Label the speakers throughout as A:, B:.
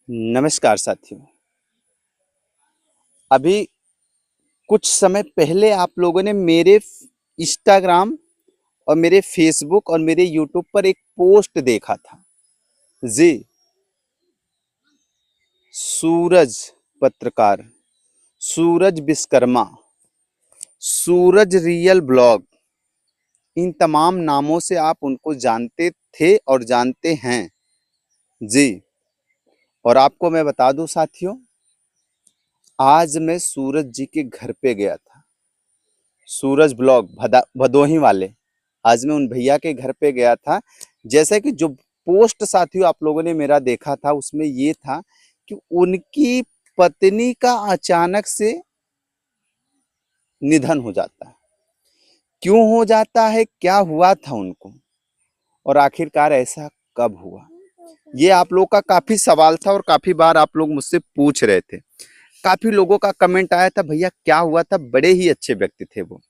A: नमस्कार साथियों। अभी कुछ समय पहले आप लोगों ने मेरे इंस्टाग्राम और मेरे फेसबुक और मेरे यूट्यूब पर एक पोस्ट देखा था। जी, सूरज पत्रकार, सूरज विश्वकर्मा, सूरज रियल ब्लॉग, इन तमाम नामों से आप उनको जानते थे और जानते हैं। जी, और आपको मैं बता दूं साथियों, आज मैं सूरज जी के घर पे गया था। सूरज ब्लॉग भदोही वाले, आज मैं उन भैया के घर पे गया था। जैसे कि जो पोस्ट साथियों आप लोगों ने मेरा देखा था उसमें ये था कि उनकी पत्नी का अचानक से निधन हो जाता है। क्यों हो जाता है, क्या हुआ था उनको और आखिरकार ऐसा कब हुआ, ये आप लोग का काफी सवाल था और काफी बार आप लोग मुझसे पूछ रहे थे। काफी लोगों का कमेंट आया था, भैया क्या हुआ था। बड़े ही अच्छे व्यक्ति थे वो।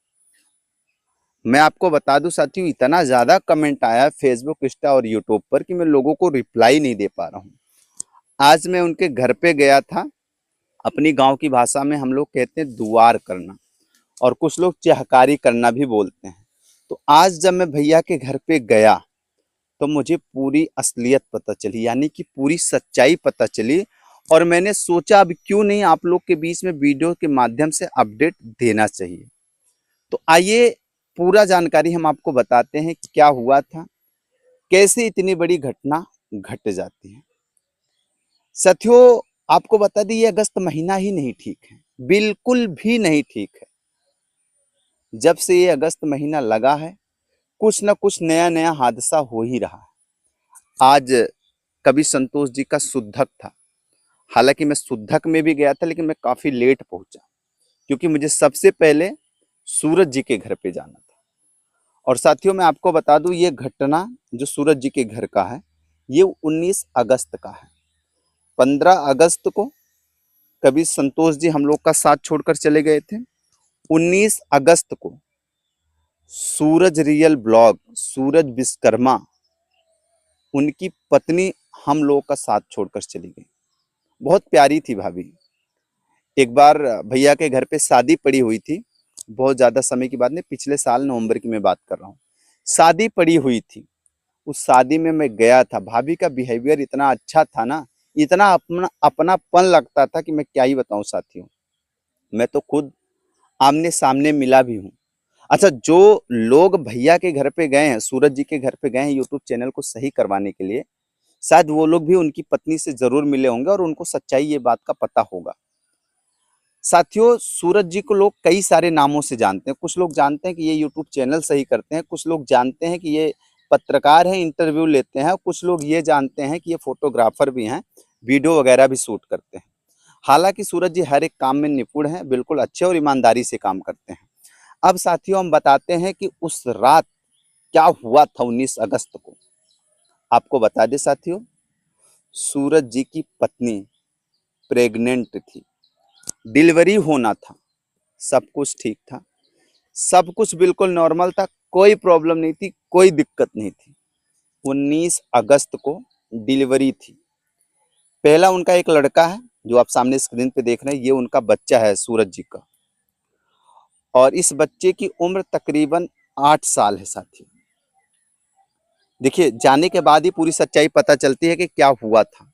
A: मैं आपको बता दूं साथियों, इतना ज्यादा कमेंट आया फेसबुक, इंस्टा और यूट्यूब पर कि मैं लोगों को रिप्लाई नहीं दे पा रहा हूँ। आज मैं उनके घर पे गया था। अपनी गांव की भाषा में हम लोग कहते हैं दुआर करना, और कुछ लोग चहकारी करना भी बोलते हैं। तो आज जब मैं भैया के घर पे गया तो मुझे पूरी असलियत पता चली, यानी कि पूरी सच्चाई पता चली। और मैंने सोचा अब क्यों नहीं आप लोग के बीच में वीडियो के माध्यम से अपडेट देना चाहिए। तो आइए पूरा जानकारी हम आपको बताते हैं कि क्या हुआ था, कैसे इतनी बड़ी घटना घट जाती है। साथियों, आपको बता दी, ये अगस्त महीना ही नहीं ठीक है, बिल्कुल भी नहीं ठीक है। जब से ये अगस्त महीना लगा है कुछ ना कुछ नया नया हादसा हो ही रहा है। आज कवि संतोष जी का शुद्धक था। हालांकि मैं शुद्धक में भी गया था लेकिन मैं काफी लेट पहुंचा, क्योंकि मुझे सबसे पहले सूरज जी के घर पे जाना था। और साथियों मैं आपको बता दूं, ये घटना जो सूरज जी के घर का है ये 19 अगस्त का है। 15 अगस्त को कवि संतोष जी हम लोग का साथ छोड़कर चले गए थे। 19 अगस्त को सूरज रियल ब्लॉग, सूरज विश्वकर्मा, उनकी पत्नी हम लोग का साथ छोड़कर चली गई। बहुत प्यारी थी भाभी। एक बार भैया के घर पे शादी पड़ी हुई थी, बहुत ज्यादा समय की बात नहीं, पिछले साल नवंबर की मैं बात कर रहा हूँ। शादी पड़ी हुई थी, उस शादी में मैं गया था। भाभी का बिहेवियर इतना अच्छा था ना, इतना अपना अपनापन लगता था कि मैं क्या ही बताऊं साथियों। मैं तो खुद आमने सामने मिला भी हूँ। अच्छा, जो लोग भैया के घर पे गए हैं, सूरज जी के घर पे गए हैं यूट्यूब चैनल को सही करवाने के लिए, शायद वो लोग भी उनकी पत्नी से जरूर मिले होंगे और उनको सच्चाई ये बात का पता होगा। साथियों, सूरज जी को लोग कई सारे नामों से जानते हैं। कुछ लोग जानते हैं कि ये यूट्यूब चैनल सही करते हैं, कुछ लोग जानते हैं कि ये पत्रकार हैं, इंटरव्यू लेते हैं, कुछ लोग ये जानते हैं कि ये फोटोग्राफर भी हैं, वीडियो वगैरह भी शूट करते हैं। हालांकि सूरज जी हर एक काम में निपुण हैं, बिल्कुल अच्छे और ईमानदारी से काम करते हैं। अब साथियों हम बताते हैं कि उस रात क्या हुआ था 19 अगस्त को। आपको बता दें साथियों, सूरज जी की पत्नी प्रेग्नेंट थी, डिलीवरी होना था। सब कुछ ठीक था, सब कुछ बिल्कुल नॉर्मल था, कोई प्रॉब्लम नहीं थी, कोई दिक्कत नहीं थी। 19 अगस्त को डिलीवरी थी। पहला उनका एक लड़का है जो आप सामने स्क्रीन पे देख रहे हैं, ये उनका बच्चा है सूरज जी का। और इस बच्चे की उम्र तकरीबन 8 साल है साथियों। देखिए, जाने के बाद ही पूरी सच्चाई पता चलती है कि क्या हुआ था,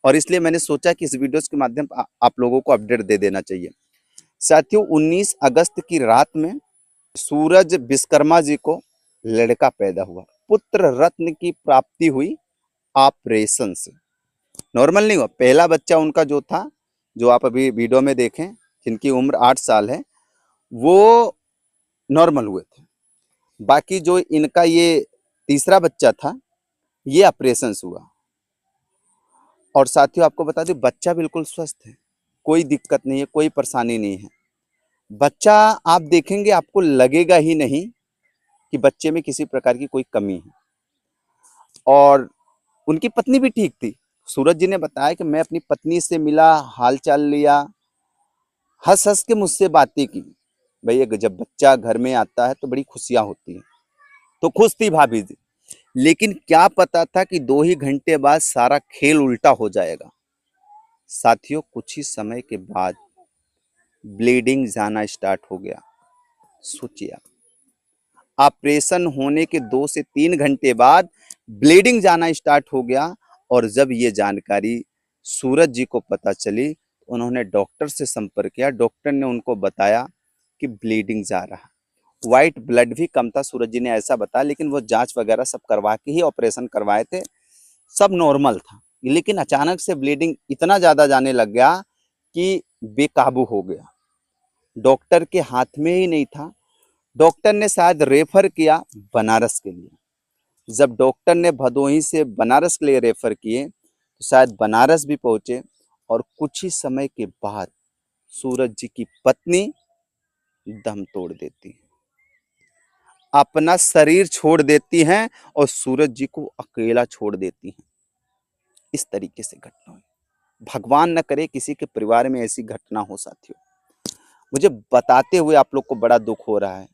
A: और इसलिए मैंने सोचा कि इस वीडियोस के माध्यम आप लोगों को अपडेट दे देना चाहिए। साथियों, 19 अगस्त की रात में सूरज विश्वकर्मा जी को लड़का पैदा हुआ, पुत्र रत्न की प्राप्ति हुई ऑपरेशन से। नॉर्मल नहीं हुआ। पहला बच्चा उनका जो था, जो आप अभी वीडियो में देखें, जिनकी उम्र 8 साल है, वो नॉर्मल हुए थे। बाकी जो इनका ये तीसरा बच्चा था, ये ऑपरेशन से हुआ। और साथियों आपको बता दें, बच्चा बिल्कुल स्वस्थ है, कोई दिक्कत नहीं है, कोई परेशानी नहीं है। बच्चा आप देखेंगे आपको लगेगा ही नहीं कि बच्चे में किसी प्रकार की कोई कमी है। और उनकी पत्नी भी ठीक थी। सूरज जी ने बताया कि मैं अपनी पत्नी से मिला, हाल चाल लिया, हंस हंस के मुझसे बातें की। भैया जब बच्चा घर में आता है तो बड़ी खुशियां होती हैं, तो खुश थी भाभी जी। लेकिन क्या पता था कि 2 ही घंटे बाद सारा खेल उल्टा हो जाएगा। साथियों कुछ ही समय के बाद ब्लीडिंग जाना स्टार्ट हो गया। सोचिए आप, ऑपरेशन होने के 2 से 3 घंटे बाद ब्लीडिंग जाना स्टार्ट हो गया। और जब ये जानकारी सूरज जी को पता चली, उन्होंने डॉक्टर से संपर्क किया। डॉक्टर ने उनको बताया कि ब्लीडिंग जा रहा, व्हाइट ब्लड भी कम था, सूरज जी ने ऐसा बताया। लेकिन वो जांच वगैरह सब करवा के ही ऑपरेशन करवाए थे, सब नॉर्मल था। लेकिन अचानक से ब्लीडिंग इतना ज्यादा जाने लग गया कि बेकाबू हो गया। डॉक्टर के हाथ में ही नहीं था। डॉक्टर ने शायद रेफर किया बनारस के लिए। जब डॉक्टर ने भदोही से बनारस के लिए रेफर किए तो शायद बनारस भी पहुंचे। और कुछ ही समय के बाद सूरज जी की पत्नी दम तोड़ देती है, अपना शरीर छोड़ देती हैं और सूरज जी को अकेला छोड़ देती हैं। इस तरीके से घटना हुई। भगवान न करे किसी के परिवार में ऐसी घटना हो साथियों। मुझे बताते हुए आप लोग को बड़ा दुख हो रहा है,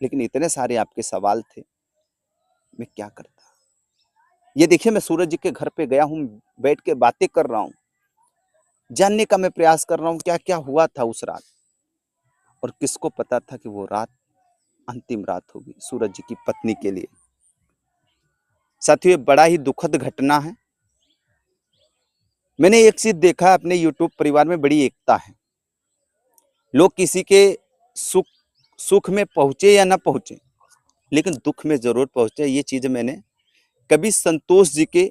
A: लेकिन इतने सारे आपके सवाल थे, मैं क्या करता। ये देखिए, मैं सूरज जी के घर पे गया हूँ, बैठ के बातें कर रहा हूँ, जानने का मैं प्रयास कर रहा हूँ क्या क्या हुआ था उस रात। और किसको पता था कि वो रात अंतिम रात होगी सूरज जी की पत्नी के लिए। साथियों ये बड़ा ही दुखद घटना है। मैंने एक चीज देखा, अपने यूट्यूब परिवार में बड़ी एकता है। लोग किसी के सुख सुख में पहुंचे या ना पहुंचे, लेकिन दुख में जरूर पहुंचे। ये चीज मैंने कभी संतोष जी के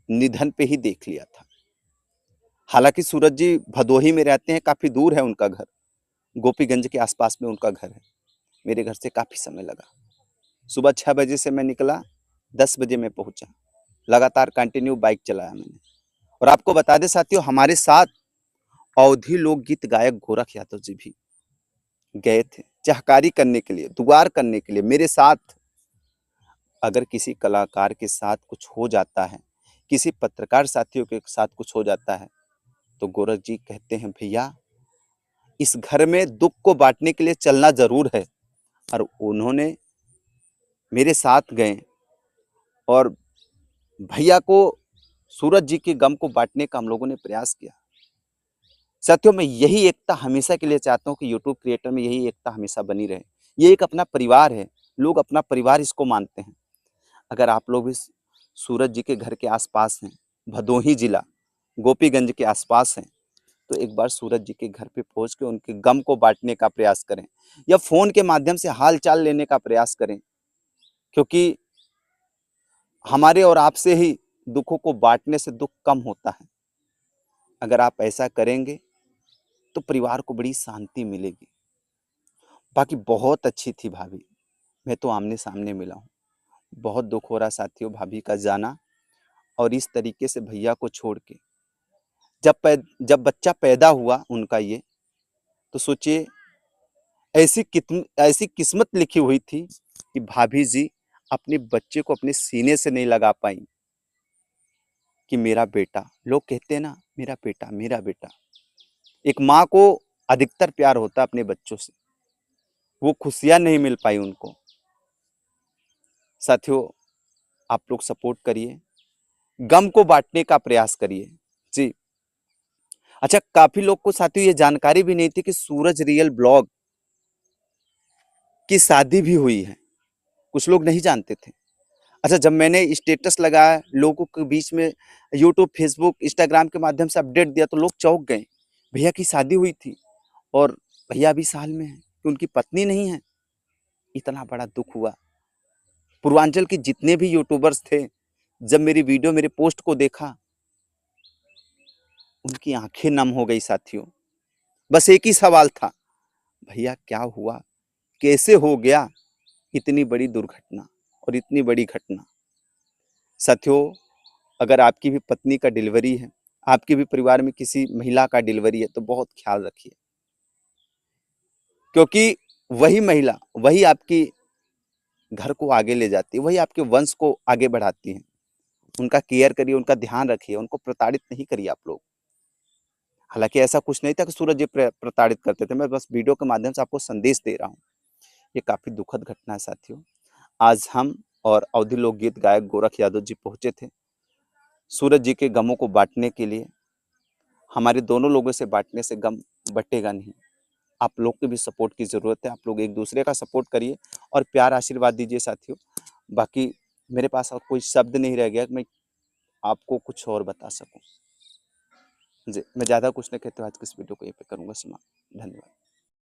A: निधन पे ही देख लिया था। हालांकि सूरज जी भदोही में रहते हैं, काफी दूर है उनका घर, गोपीगंज के आसपास में उनका घर है। मेरे घर से काफी समय लगा। सुबह 6 बजे से मैं निकला, 10 बजे मैं पहुंचा। लगातार कंटिन्यू बाइक चलाया मैंने। और आपको बता दें साथियों, हमारे साथ अवधी लोकगीत गायक गोरख यादव जी भी गए थे चहकारी करने के लिए, दुआर करने के लिए मेरे साथ। अगर किसी कलाकार के साथ कुछ हो जाता है, किसी पत्रकार साथियों के साथ कुछ हो जाता है, तो गोरख जी कहते हैं भैया इस घर में दुख को बांटने के लिए चलना जरूर है। और उन्होंने मेरे साथ गए और भैया को, सूरज जी के गम को बांटने का हम लोगों ने प्रयास किया। साथियों मैं यही एकता हमेशा के लिए चाहता हूँ कि यूट्यूब क्रिएटर में यही एकता हमेशा बनी रहे। ये एक अपना परिवार है, लोग अपना परिवार इसको मानते हैं। अगर आप लोग भी सूरज जी के घर के आसपास हैं, भदोही जिला गोपीगंज के आसपास हैं, तो एक बार सूरज जी के घर पे पहुंच के उनके गम को बांटने का प्रयास करें, या फोन के माध्यम से हाल चाल लेने का प्रयास करें। क्योंकि हमारे और आपसे ही दुखों को बांटने से दुख कम होता है। अगर आप ऐसा करेंगे तो परिवार को बड़ी शांति मिलेगी। बाकी बहुत अच्छी थी भाभी, मैं तो आमने सामने मिला हूँ। बहुत दुख हो रहा साथियों भाभी का जाना। और इस तरीके से भैया को छोड़ के जब बच्चा पैदा हुआ उनका ये, तो सोचिए ऐसी किस्मत लिखी हुई थी कि भाभी जी अपने बच्चे को अपने सीने से नहीं लगा पाई कि मेरा बेटा। लोग कहते हैं ना मेरा बेटा मेरा बेटा। एक माँ को अधिकतर प्यार होता है अपने बच्चों से, वो खुशियां नहीं मिल पाई उनको। साथियों आप लोग सपोर्ट करिए, गम को बांटने का प्रयास करिए जी। अच्छा, काफी लोग को साथियों ये जानकारी भी नहीं थी कि सूरज रियल ब्लॉग की शादी भी हुई है। कुछ लोग नहीं जानते थे। अच्छा, जब मैंने स्टेटस लगाया लोगों के बीच में, यूट्यूब फेसबुक इंस्टाग्राम के माध्यम से अपडेट दिया, तो लोग चौंक गए। भैया की शादी हुई थी और भैया अभी साल में है कि उनकी पत्नी नहीं है। इतना बड़ा दुख हुआ। पूर्वांचल के जितने भी यूट्यूबर्स थे, जब मेरी वीडियो मेरे पोस्ट को देखा, उनकी आंखें नम हो गई साथियों। बस एक ही सवाल था, भैया क्या हुआ, कैसे हो गया इतनी बड़ी दुर्घटना और इतनी बड़ी घटना। साथियों अगर आपकी भी पत्नी का डिलीवरी है, आपके भी परिवार में किसी महिला का डिलीवरी है, तो बहुत ख्याल रखिए। क्योंकि वही महिला, वही आपकी घर को आगे ले जाती है, वही आपके वंश को आगे बढ़ाती है। उनका केयर करिए, उनका ध्यान रखिए, उनको प्रताड़ित नहीं करिए आप लोग। हालांकि ऐसा कुछ नहीं था कि सूरज जी प्रताड़ित करते थे, मैं बस वीडियो के माध्यम से आपको संदेश दे रहा हूँ। ये काफी दुखद घटना है साथियों। आज हम और अवधी लोकगीत गायक गोरख यादव जी पहुंचे थे सूरज जी के गमों को बांटने के लिए। हमारे दोनों लोगों से बांटने से गम बटेगा नहीं। आप लोग की भी सपोर्ट की ज़रूरत है। आप लोग एक दूसरे का सपोर्ट करिए और प्यार आशीर्वाद दीजिए साथियों। बाकी मेरे पास और कोई शब्द नहीं रह गया कि मैं आपको कुछ और बता सकूं। जी, मैं ज़्यादा कुछ नहीं कहते, आज की इस वीडियो को यहीं पे करूँगा समाप्त। धन्यवाद।